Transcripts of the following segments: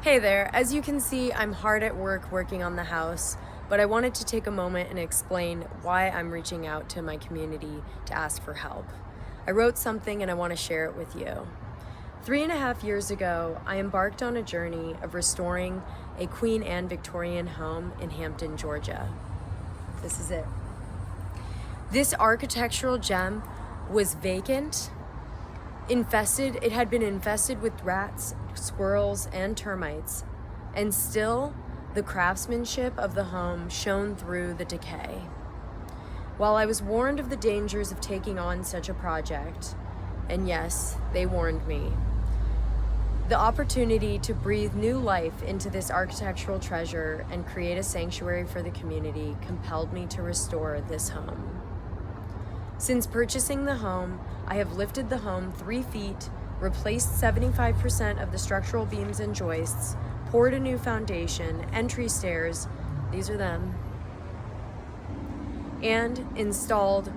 Hey there, as you can see, I'm hard at work working on the house, but I wanted to take a moment and explain why I'm reaching out to my community to ask for help. I wrote something and I want to share it with you. 3.5 years ago, I embarked on a journey of restoring a Queen Anne Victorian home in Hampton, Georgia. This is it. This architectural gem was vacant, it had been infested with rats, squirrels, and termites, and still the craftsmanship of the home shone through the decay. While I was warned of the dangers of taking on such a project, and yes, they warned me, the opportunity to breathe new life into this architectural treasure and create a sanctuary for the community compelled me to restore this home. Since purchasing the home, I have lifted the home 3 feet, replaced 75% of the structural beams and joists, poured a new foundation, entry stairs, these are them, and installed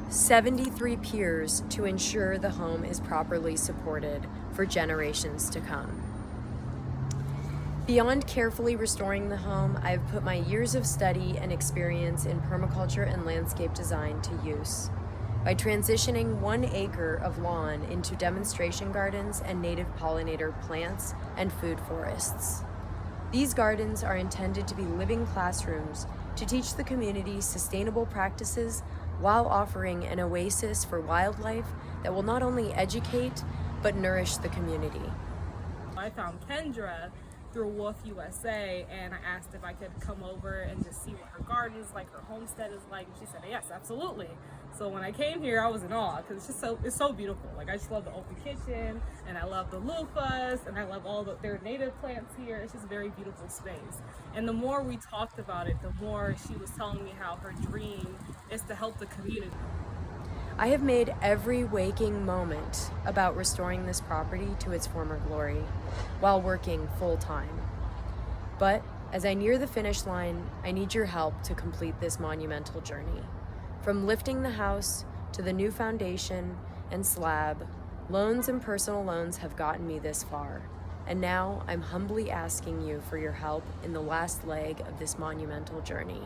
73 piers to ensure the home is properly supported for generations to come. Beyond carefully restoring the home, I have put my years of study and experience in permaculture and landscape design to use by transitioning 1 acre of lawn into demonstration gardens and native pollinator plants and food forests. These gardens are intended to be living classrooms to teach the community sustainable practices while offering an oasis for wildlife that will not only educate, but nourish the community. I found Kendra through Wolf USA, and I asked if I could come over and just see what her garden is like, her homestead is like, and she said yes, absolutely. So when I came here, I was in awe because it's so beautiful. Like, I just love the open kitchen, and I love the loofahs, and I love all their native plants here. It's just a very beautiful space. And the more we talked about it, the more she was telling me how her dream is to help the community. I have made every waking moment about restoring this property to its former glory while working full-time. But as I near the finish line, I need your help to complete this monumental journey. From lifting the house to the new foundation and slab, loans and personal loans have gotten me this far. And now I'm humbly asking you for your help in the last leg of this monumental journey.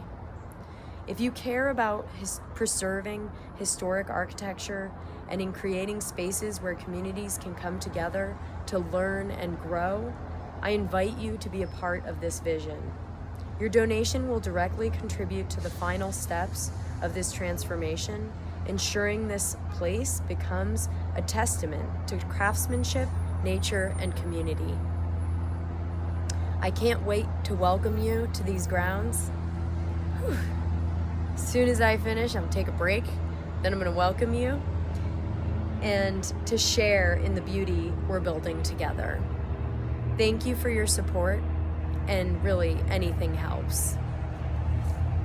If you care about preserving historic architecture and in creating spaces where communities can come together to learn and grow, I invite you to be a part of this vision. Your donation will directly contribute to the final steps of this transformation, ensuring this place becomes a testament to craftsmanship, nature, and community. I can't wait to welcome you to these grounds. Whew. As soon as I finish, I'm gonna take a break, then I'm gonna welcome you and to share in the beauty we're building together. Thank you for your support, and really anything helps.